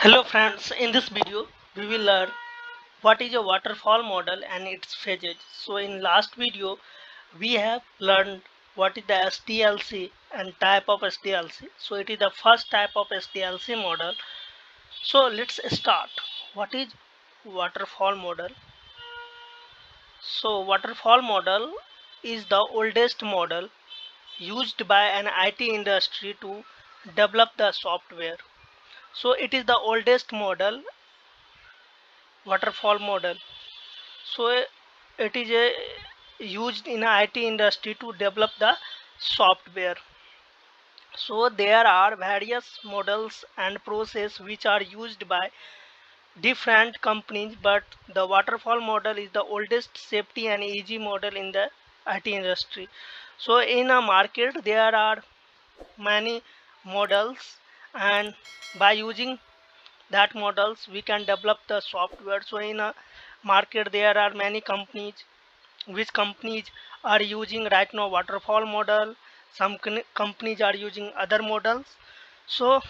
Hello friends, in this video we will learn what is a waterfall model and its phases. So in last video we have learned what is the SDLC and type of SDLC. So it is the first type of SDLC model. So let's start. What is waterfall model? So waterfall model is the oldest model used by an IT industry to develop the software. So it is the oldest model, waterfall model. So it is used in IT industry to develop the software. So there are various models and process which are used by different companies, but the waterfall model is the oldest safety and easy model in the IT industry. So in a market there are many models, and by using that models we can develop the software. So in a market there are many companies, which companies are using right now waterfall model. Some companies are using other models. So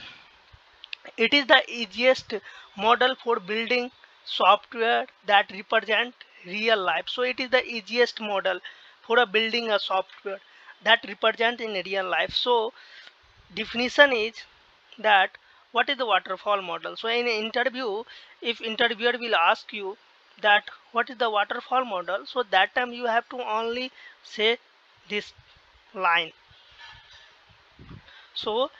it is the easiest model for building software that represent real life. So it is the easiest model for building a software that represent in real life. So definition is that what is the waterfall model. So in an interview, if interviewer will ask you that what is the waterfall model, so that time you have to only say this line. So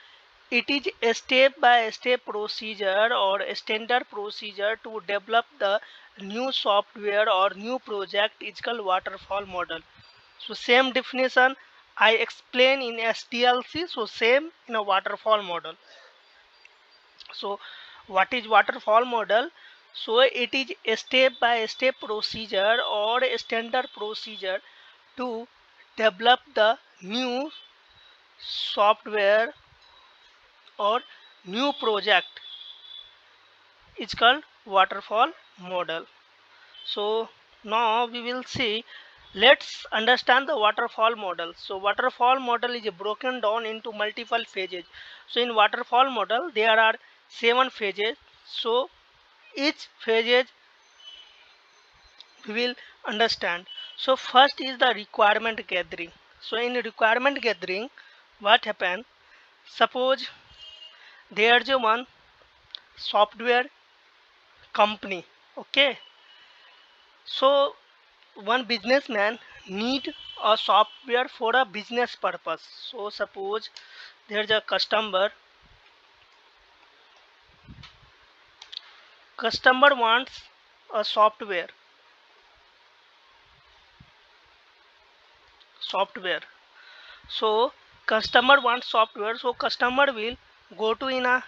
it is a step by step procedure or a standard procedure to develop the new software or new project is called waterfall model. So same definition I explain in SDLC, so same in a waterfall model. So what is waterfall model? So it is a step by step procedure or a standard procedure to develop the new software or new project. It's called waterfall model. So now we will see, let's understand the waterfall model. So waterfall model is broken down into multiple phases. So in waterfall model there are 7 phases. So each phases we will understand. So first is the requirement gathering. So in requirement gathering, what happen? Suppose there's a one software company. Okay, so one businessman need a software for a business purpose. So suppose there's a customer wants a software. So customer wants software, so customer will go to in a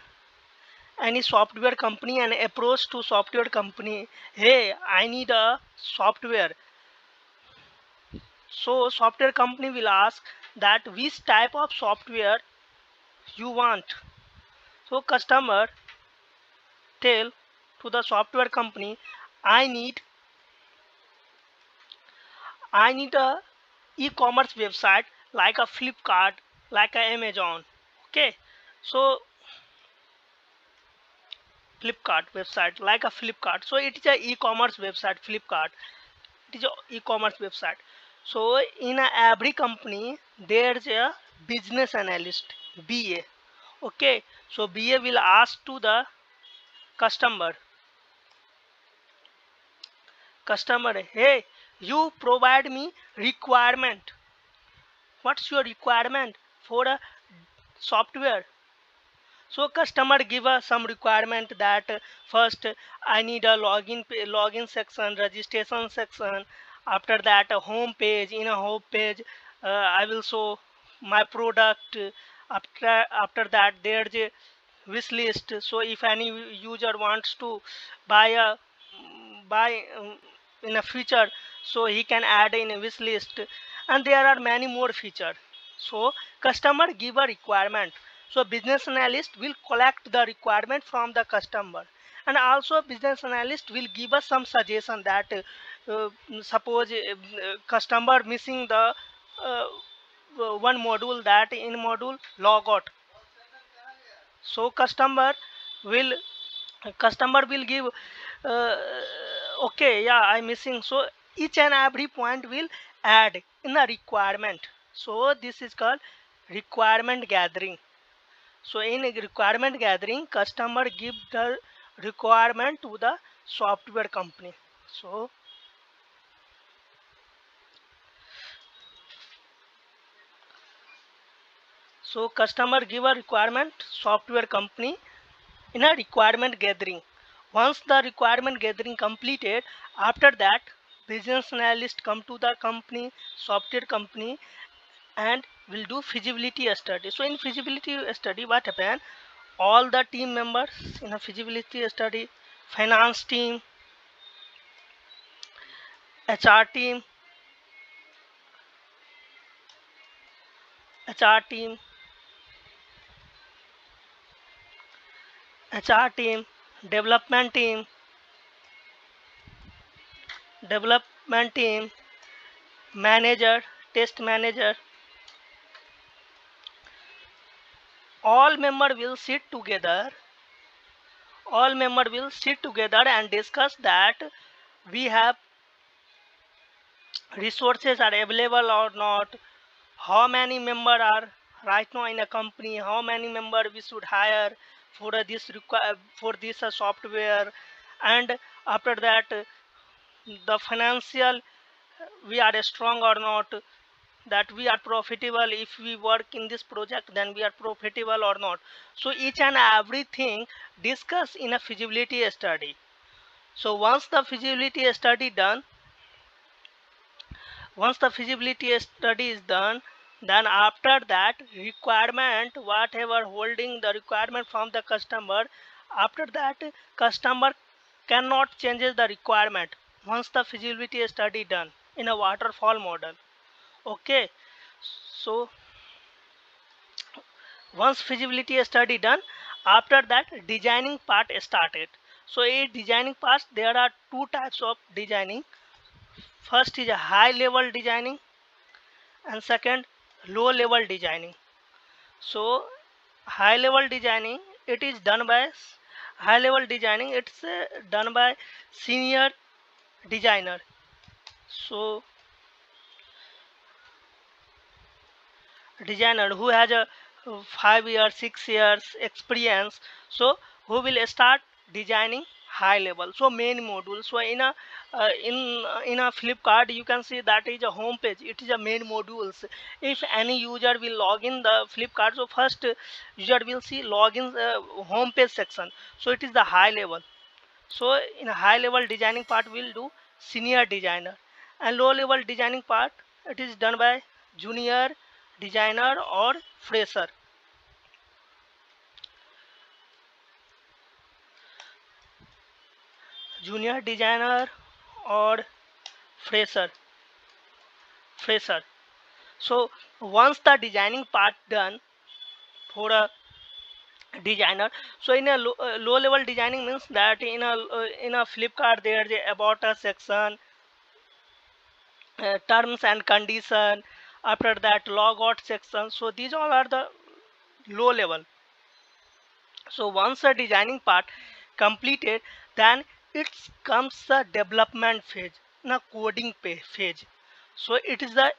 any software company and approach to software company, hey, I need a software. So software company will ask that which type of software you want. So customer tell to the software company, i need a e-commerce website like a Flipkart, like a Amazon. Okay, so Flipkart website, like a Flipkart. So it is a e-commerce website, Flipkart. It is a e-commerce website. So in every company there's a business analyst, BA. Okay, so BA will ask to the customer, hey, you provide me requirement. What's your requirement for a software? So customer give us some requirement that first I need a login section, registration section. After that a home page. In a home page I will show my product. After that there's a wish list. So if any user wants to buy a buy in a future, so he can add in a wish list, and there are many more features. So customer give a requirement, so business analyst will collect the requirement from the customer, and also business analyst will give us some suggestion that suppose customer missing the one module, that in module logout. So customer will Customer will give uh, okay, yeah, I'm missing. So each and every point will add in a requirement. So this is called requirement gathering. So in a requirement gathering, customer give the requirement to the software company. So customer give a requirement software company in a requirement gathering. Once the requirement gathering completed, after that business analyst come to the company, software company, and will do feasibility study. So in feasibility study, what happen? All the team members in a feasibility study, finance team, HR team, HR team, HR team, development team, development team, manager, test manager, all member will sit together, all member will sit together and discuss that we have resources are available or not, how many member are right now in a company, how many member we should hire for this software, and after that the financial we are strong or not, that we are profitable. If we work in this project, then we are profitable or not. So each and everything discuss in a feasibility study. So once the feasibility study is done, then after that requirement, whatever holding the requirement from the customer, after that customer cannot changes the requirement once the feasibility study done in a waterfall model. Okay, so once feasibility study done, after that designing part started. So in designing part there are two types of designing. First is a high level designing, and second low level designing. So high level designing, it is done by high level designing, it's done by senior designer. So designer who has a 5 years 6 years experience, so who will start designing high level, so main module. So in a Flipkart you can see that is a home page, it is a main modules. If any user will log in the Flipkart, so first user will see login home page section, so it is the high level. So in a high level designing part will do senior designer, and low level designing part it is done by junior designer or fresher. Junior designer or fresher fresher. So once the designing part done for a designer, so in a low level designing means that in a Flipkart there is a about a section, terms and condition, after that logout section. So these all are the low level. So once the designing part completed, then it comes the development phase, the coding phase. So it is the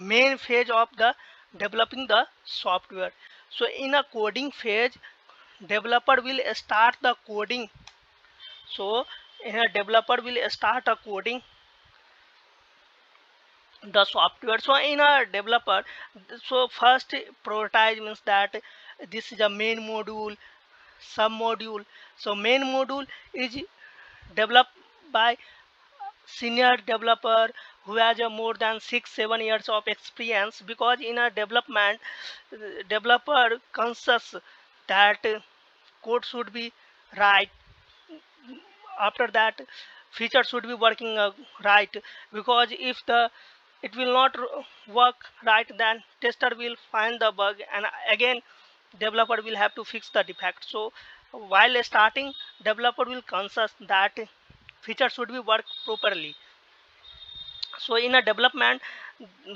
main phase of the developing the software. So in a coding phase, developer will start the coding. So in a developer will start a coding the software. So in a developer, so first prioritize means that this is a main module, sub module. So main module is developed by senior developer who has a more than 6 7 years of experience, because in a development developer conscious that code should be right, after that feature should be working right, because if the it will not work right, then tester will find the bug and again developer will have to fix the defect. So while starting, developer will conscious that feature should be work properly. So in a development,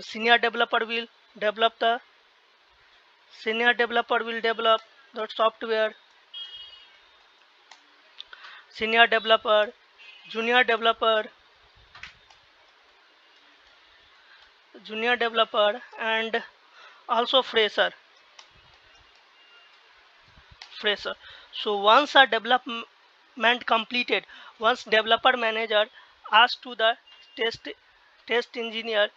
senior developer will develop the senior developer will develop the software, senior developer, junior developer, and also fresher. So once a development completed, once developer manager asked to the test engineer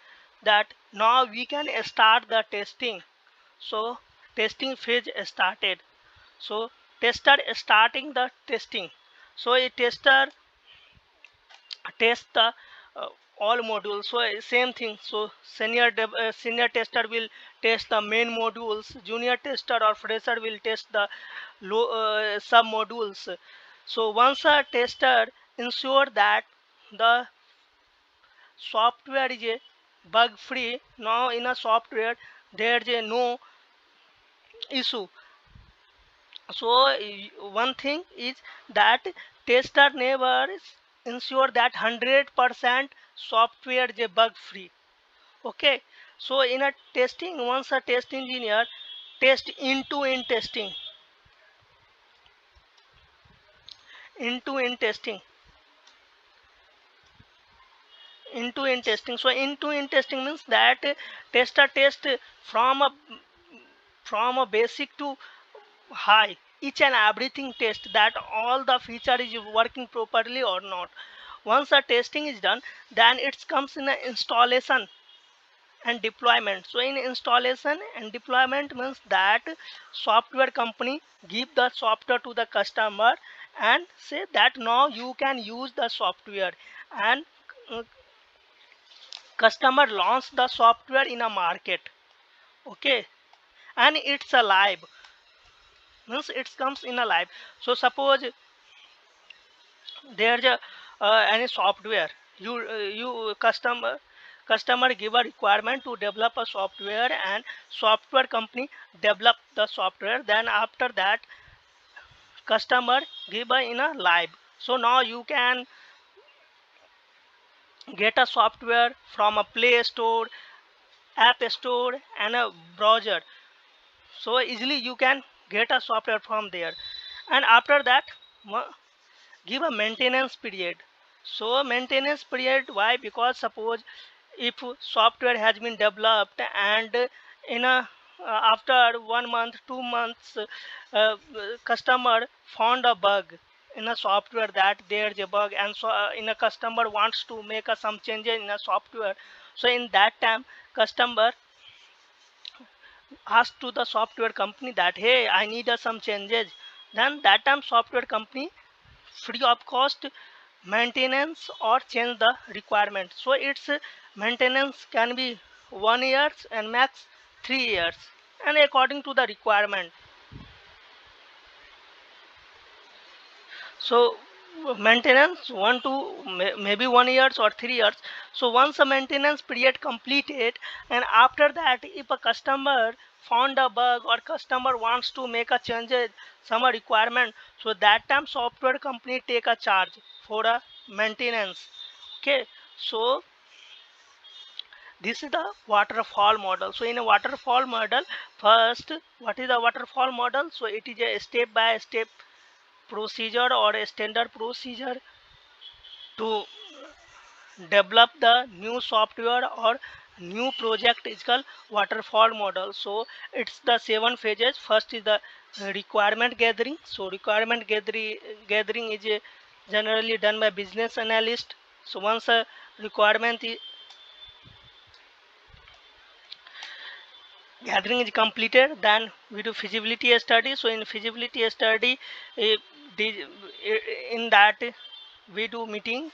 that now we can start the testing. So testing phase started. So tester starting the testing. So a tester test the all modules. So same thing. So senior tester will test the main modules, junior tester or fresher will test the low sub modules. So once a tester ensure that the software is a bug free, now in a software there is a no issue. So one thing is that tester never ensure that 100% software is bug free. Okay, so in a testing, once a test engineer test into in testing into-in testing. So into-in testing means that tester test from a basic to high, each and everything test that all the feature is working properly or not. Once the testing is done, then it comes in a installation and deployment. So in installation and deployment means that software company give the software to the customer and say that now you can use the software, and uh, customer launch the software in a market. Okay, and it's a live, means it comes in a live. So suppose there's a any software, you customer give a requirement to develop a software, and software company develop the software, then after that customer give a in a live. So now you can get a software from a play store, app store, and a browser. So easily you can get a software from there, and after that give a maintenance period. So maintenance period, why? Because suppose if software has been developed and in a after 1 month 2 months customer found a bug in a software, that there's a bug, and so in a customer wants to make some changes in a software. So in that time customer ask to the software company that hey, I need some changes, then that time software company free of cost maintenance or change the requirement. So its maintenance can be 1 year and max 3 years, and according to the requirement. So maintenance 1 to maybe 1 years or 3 years. So once a maintenance period completed, and after that if a customer found a bug or customer wants to make a changes some requirement, so that time software company take a charge for a maintenance. Okay, so this is the waterfall model. So in a waterfall model, first, what is the waterfall model? So it is a step by step procedure or a standard procedure to develop the new software or new project is called waterfall model. So it's the 7 phases. First is the requirement gathering. So requirement gathering is generally done by business analyst. So once a requirement gathering is completed, then we do feasibility study. So in feasibility study, eh, in that we do meeting.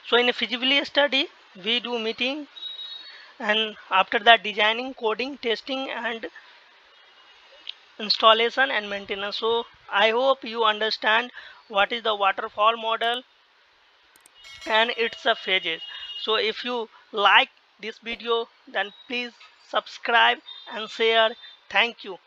So in a feasibility study we do meeting, and after that designing, coding, testing, and installation and maintenance. So I hope you understand what is the waterfall model and its phases. So if you like this video, then please subscribe and share. Thank you.